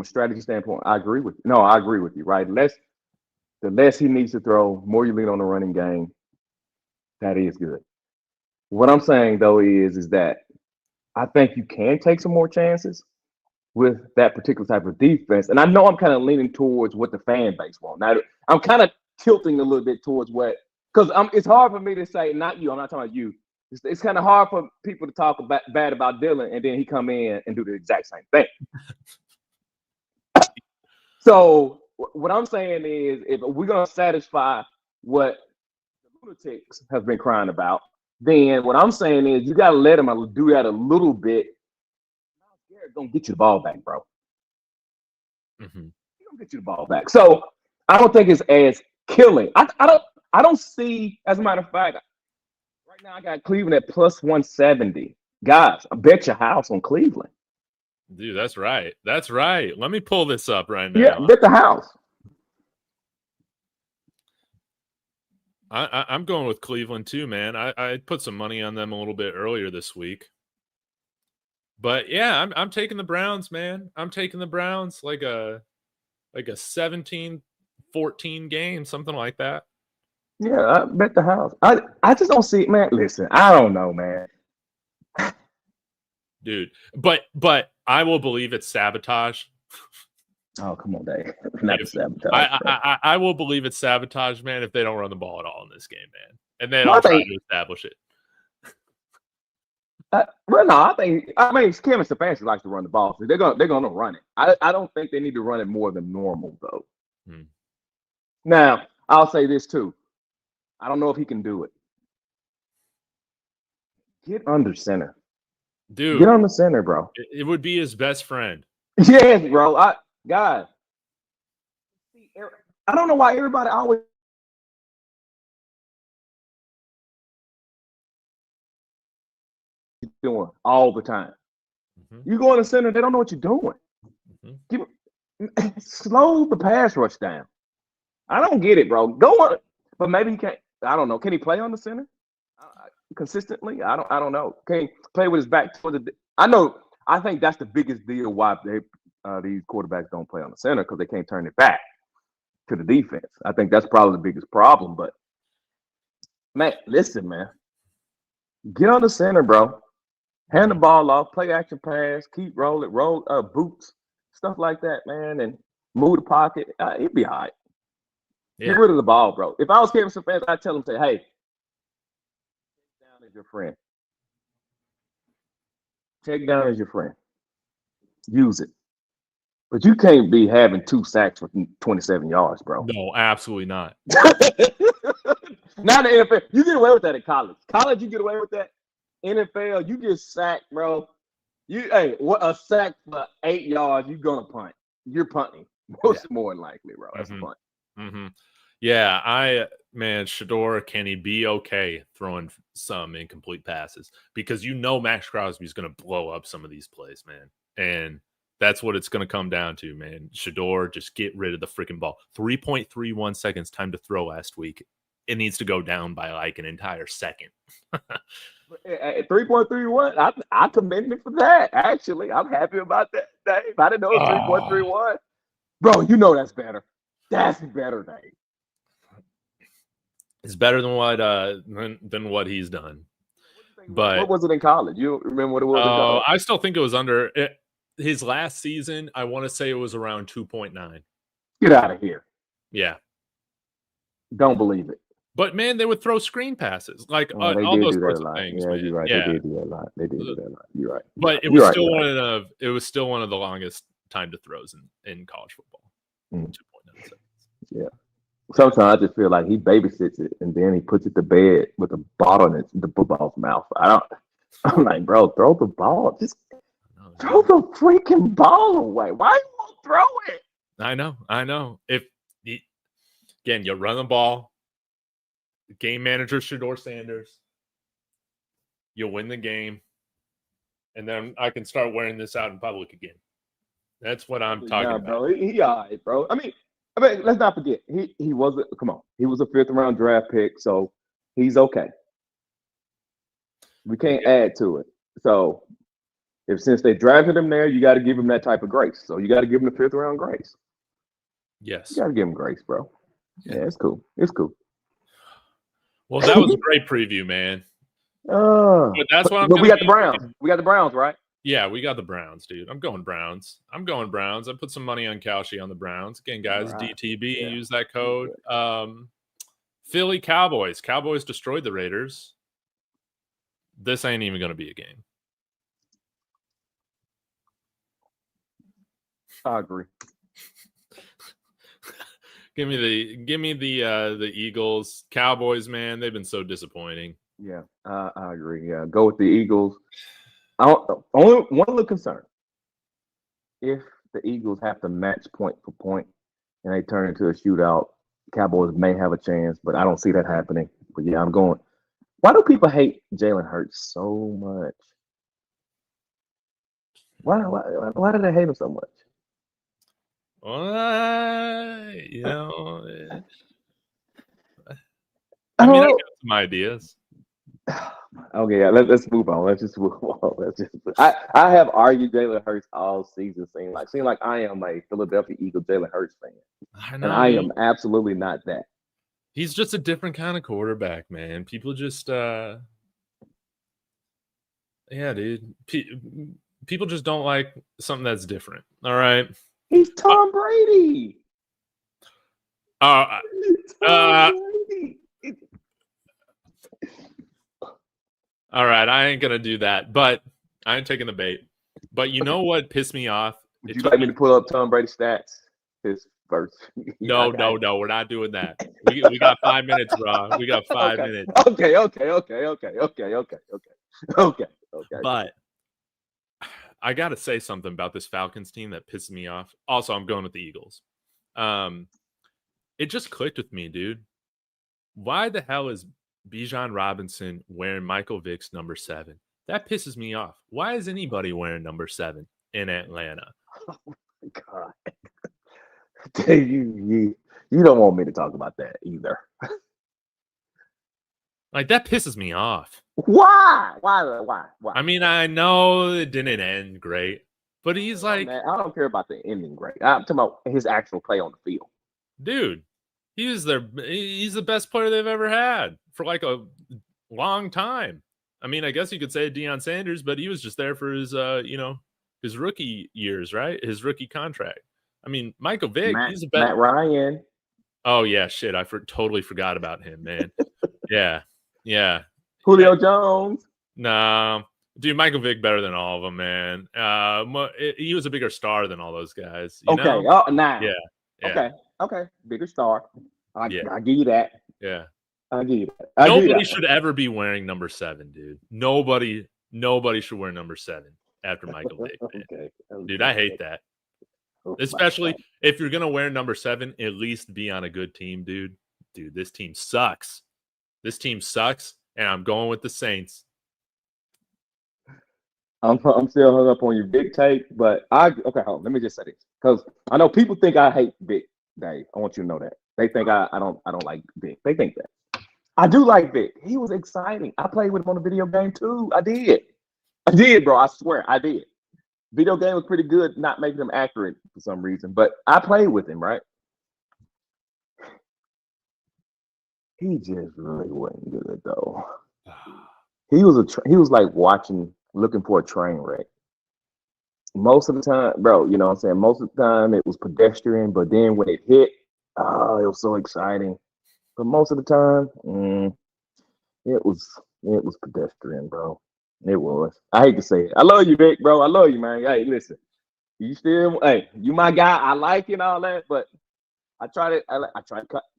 a strategy standpoint, I agree with you. No, I agree with you, right? The less he needs to throw, more you lean on the running game. That is good. What I'm saying, though, is that I think you can take some more chances with that particular type of defense. And I know I'm kind of leaning towards what the fan base wants. Now, I'm kind of tilting a little bit towards because it's hard for me to say, not you, I'm not talking about you. It's kind of hard for people to talk bad about Dylan and then he come in and do the exact same thing. So what I'm saying is if we're going to satisfy what the lunatics have been crying about, then what I'm saying is you got to let him do that a little bit. Garrett's going to get you the ball back, bro. Mm-hmm. He's going to get you the ball back. So I don't think it's as killing. I don't see, as a matter of fact, right now I got Cleveland at plus 170. Guys, I bet your house on Cleveland. Dude, that's right. That's right. Let me pull this up right now. Yeah, bet the house. I'm going with Cleveland too, man. I put some money on them a little bit earlier this week. But yeah, I'm taking the Browns, man. I'm taking the Browns like a 17-14 game, something like that. Yeah, I bet the house. I just don't see it, man. Listen, I don't know, man. Dude, but I will believe it's sabotage. Oh, come on, Dave. Not sabotage. I will believe it's sabotage, man, if they don't run the ball at all in this game, man. And they don't try to establish it. Well, no, I mean, Kevin Stefanski likes to run the ball. So they're gonna run it. I don't think they need to run it more than normal, though. Now, I'll say this too. I don't know if he can do it. Get under center. Dude. Get on the center, bro. It would be his best friend. Yes, bro. Guys, I don't know why everybody always doing all the time. You go in the center, they don't know what you're doing. Slow the pass rush down. I don't get it, bro. Go on, but maybe he can't. I don't know. Can he play on the center consistently? I don't know. Can he play with his back toward the? I think that's the biggest deal why these quarterbacks don't play on the center because they can't turn it back to the defense. I think that's probably the biggest problem. But man, listen, man, get on the center, bro. Hand the ball off, play action pass, keep rolling, roll boots, stuff like that, man, and move the pocket. It'd be all right. Yeah. Get rid of the ball, bro. If I was Kevin Stefanski, I'd tell him, say, hey, check down as your friend. Check down as your friend. Use it. But you can't be having 2 sacks for 27 yards, bro. No, absolutely not. Not the NFL. You get away with that in college. College, you get away with that. NFL, you get sacked, bro. A sack for 8 yards, you're going to punt. You're punting. More than likely, bro. That's a punt. Mm-hmm. Yeah, Shedeur, can he be okay throwing some incomplete passes? Because Max Crosby's going to blow up some of these plays, man. And that's what it's going to come down to, man. Shedeur, just get rid of the freaking ball. 3.31 seconds time to throw last week. It needs to go down by like an entire second. At 3.31, I commend him for that. Actually, I'm happy about that, Dave. I didn't know it was 3.31. Bro, that's better. That's better, Dave. It's better than what he's done. But what was it in college? You remember what it was in college? I still think it was under it, his last season. I want to say it was around 2.9. Get out of here. Yeah. Don't believe it. But man, they would throw screen passes, like Oh, they all did those do that sorts a of lot. things. Yeah, Man. you're right. Yeah. They did do that a lot. They did do that a lot. You're right. But it was still one of the longest time to throws in college football. 2.9 seconds. Yeah. Sometimes I just feel like he babysits it and then he puts it to bed with a bottle in the football's mouth. I'm like, bro, throw the ball. Just throw the freaking ball away. Why you won't throw it? I know. Again, you run the ball. Game manager Shedeur Sanders. You'll win the game. And then I can start wearing this out in public again. That's what I'm talking about. Bro. He all right, bro. I mean, let's not forget. He was a 5th round draft pick, so he's okay. We can't add to it. So since they drafted him there, you got to give him that type of grace. So you got to give him the 5th round grace. Yes. You got to give him grace, bro. Yeah, it's cool. It's cool. Well, that was a great preview, man. But that's what we got the Browns. We got the Browns, right? Yeah, we got the Browns, dude. I'm going Browns. I put some money on Kalshi on the Browns. Again, guys, right. DTB, use that code. Philly Cowboys. Cowboys destroyed the Raiders. This ain't even going to be a game. I agree. Give me the Eagles. Cowboys, man, they've been so disappointing. Yeah, I agree. Yeah, go with the Eagles. Only one little concern: if the Eagles have to match point for point and they turn into a shootout, Cowboys may have a chance, but I don't see that happening. But yeah, I'm going. Why do people hate Jalen Hurts so much? Why do they hate him so much? Well, you know, I mean, I got some ideas. Okay, yeah, let's move on. Let's just move on. I have argued Jalen Hurts all season. Seem like I am a Philadelphia Eagle Jalen Hurts fan, and I am absolutely not that. He's just a different kind of quarterback, man. People just, yeah, dude. People just don't like something that's different. All right. He's Tom Brady. Tom Brady. All right, I ain't gonna do that, but I ain't taking the bait. But you know what pissed me off? Would you like me to pull up Tom Brady's stats? His first. No, we're not doing that. We got 5 minutes, bro. We got 5 minutes. Okay. But I gotta say something about this Falcons team that pisses me off. Also, I'm going with the Eagles. It just clicked with me, dude. Why the hell is Bijan Robinson wearing Michael Vick's number 7? That pisses me off. Why is anybody wearing number 7 in Atlanta? Oh my God. You don't want me to talk about that either. Like, that pisses me off. Why? I mean, I know it didn't end great, but he's like, man, I don't care about the ending great. I'm talking about his actual play on the field. Dude, he's the best player they've ever had for like a long time. I mean, I guess you could say Deion Sanders, but he was just there for his his rookie years, right? His rookie contract. I mean, Michael Vick, he's a better Matt Ryan. Oh yeah, shit. I totally forgot about him, man. Yeah. Julio Jones. No, dude, Michael Vick better than all of them, man. He was a bigger star than all those guys. You know? Oh, nah. Yeah. Okay. Bigger star. I give you that. Yeah. I give you that. Nobody should ever be wearing number 7, dude. Nobody should wear number 7 after Michael Vick, man. Okay. Dude, I hate that. Especially if you're gonna wear number 7, at least be on a good team, dude. Dude, this team sucks. And I'm going with the Saints. I'm still hung up on your Vic take, but hold on, let me just say this, because I know people think I hate Vic. Dave, I want you to know that they think I don't like Vic. They think that I do like Vic. He was exciting. I played with him on a video game too. I did, bro. I swear, I did. Video game was pretty good, not making him accurate for some reason, but I played with him, right? He just really wasn't good though. he was like looking for a train wreck. Most of the time, bro, you know what I'm saying? Most of the time it was pedestrian, but then when it hit, oh, it was so exciting. But most of the time, it was pedestrian, bro. It was. I hate to say it. I love you, Vic, bro. I love you, man. Hey, listen, you my guy. I like you and all that, but I try to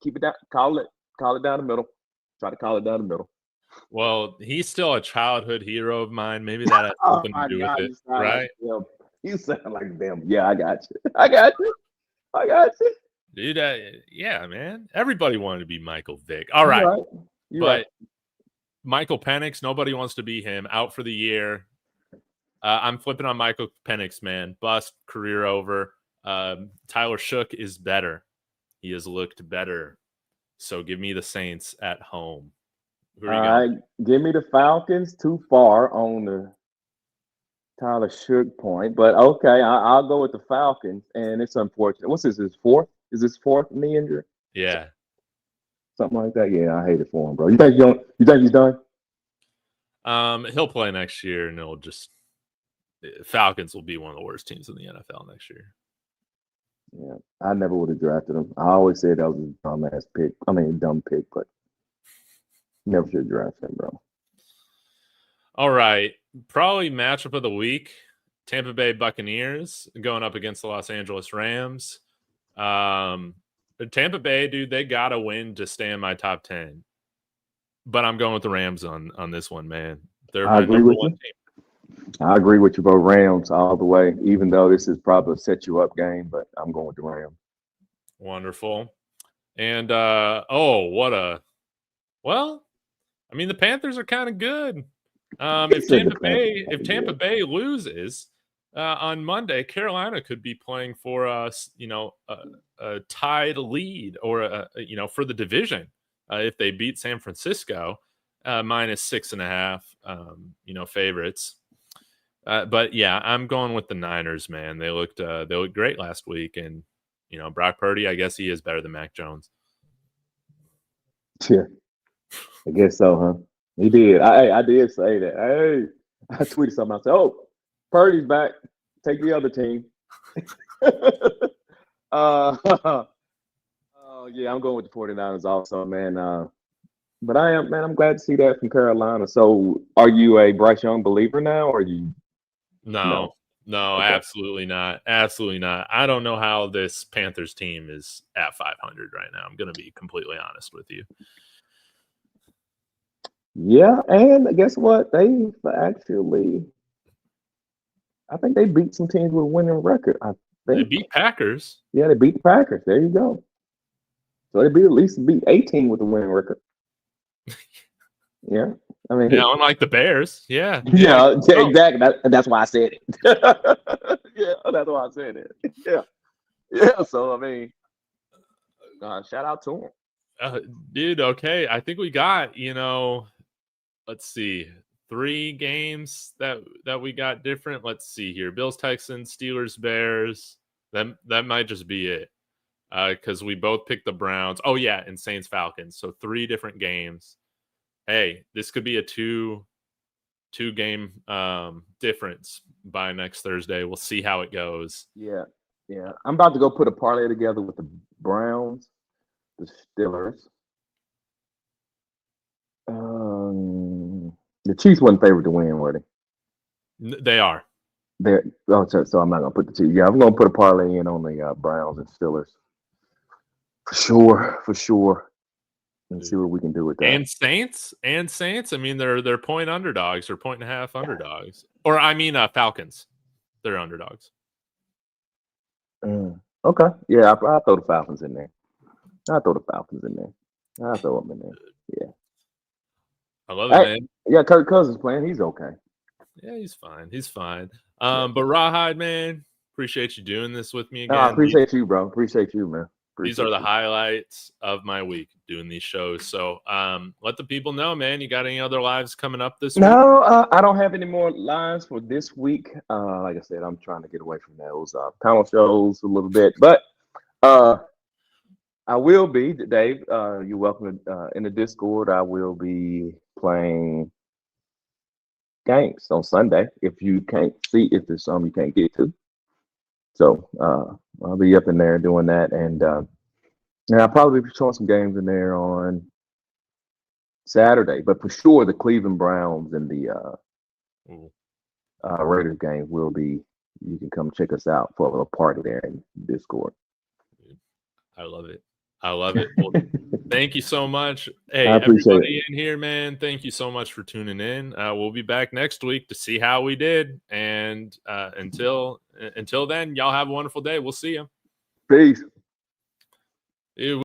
keep it down, call it down the middle. Try to call it down the middle. Well, he's still a childhood hero of mine. Maybe that has Oh something my to do God, with it, right? You sound like them. Yeah, I got you. I got you. Dude, yeah, man. Everybody wanted to be Michael Vick. All You're right. right. You're right. Michael Penix, nobody wants to be him. Out for the year. I'm flipping on Michael Penix, man. Bust, career over. Tyler Shook is better. He has looked better. So give me the Saints at home. Who are you going? Give me the Falcons. Too far on the Tyler Shook point, but okay, I'll go with the Falcons. And it's unfortunate. What's this? His fourth? Is this fourth knee injury? Yeah. Something like that. Yeah, I hate it for him, bro. You think he's done? He'll play next year, and it'll just Falcons will be one of the worst teams in the NFL next year. Yeah, I never would have drafted him. I always said that was a dumbass pick. I mean, dumb pick, but never should have drafted him, bro. All right, probably matchup of the week: Tampa Bay Buccaneers going up against the Los Angeles Rams. Tampa Bay, dude, they gotta win to stay in my top 10. But I'm going with the Rams on this one, man. They're my number one team. I agree with you, bro. Rams all the way. Even though this is probably a set you up game, but I'm going with the Rams. Wonderful. And I mean, the Panthers are kind of good. If Tampa Bay loses on Monday, Carolina could be playing for a tied lead or for the division if they beat San Francisco minus 6.5 favorites. But yeah, I'm going with the Niners, man. They looked great last week, and Brock Purdy, I guess he is better than Mac Jones. Yeah, I guess so, huh? He did. I did say that. Hey, I tweeted something. I said, "Oh, Purdy's back. Take the other team." Yeah, I'm going with the 49ers also, man. But I'm glad to see that from Carolina. So, are you a Bryce Young believer now, or are you? No, okay. Absolutely not. Absolutely not. I don't know how this Panthers team is at 500 right now. I'm going to be completely honest with you. Yeah, and guess what? I think they beat some teams with a winning record. They beat Packers. Yeah, they beat the Packers. There you go. So they at least beat a team with a winning record. Yeah, I mean, yeah, unlike the Bears. Yeah, exactly. That's why I said it. Yeah, that's why I said it. Yeah. So I mean, shout out to him, dude. Okay, I think we got let's see, 3 games that we got different. Let's see here: Bills, Texans, Steelers, Bears. That might just be it. Because we both picked the Browns. Oh, yeah, and Saints Falcons. So 3 different games. Hey, this could be a two game difference by next Thursday. We'll see how it goes. Yeah. I'm about to go put a parlay together with the Browns, the Steelers. The Chiefs wasn't favored to win, were they? They are. So I'm not gonna put the Chiefs. Yeah, I'm gonna put a parlay in on the Browns and Steelers. For sure. And see what we can do with that. And Saints. I mean, they're point underdogs or 1.5 underdogs. Or I mean, Falcons. They're underdogs. Okay. Yeah, I'll throw the Falcons in there. I'll throw them in there. Yeah. I love it, man. Yeah, Kirk Cousins playing. He's okay. Yeah, he's fine. But Rawhide, man, appreciate you doing this with me again. I appreciate you, bro. Appreciate you, man. These are the highlights of my week doing these shows. So let the people know, man. You got any other lives coming up this week? No, I don't have any more lives for this week. Like I said, I'm trying to get away from those panel shows a little bit. But I will be, Dave. You're welcome in the Discord. I will be playing games on Sunday if you can't see, if there's some you can't get to. So I'll be up in there doing that, and I'll probably be showing some games in there on Saturday. But for sure, the Cleveland Browns and the Raiders game will be. You can come check us out for a little party there in Discord. I love it. I love it. Well, thank you so much. Hey, I appreciate everybody in here, man, thank you so much for tuning in. We'll be back next week to see how we did. And until then, y'all have a wonderful day. We'll see you. Peace.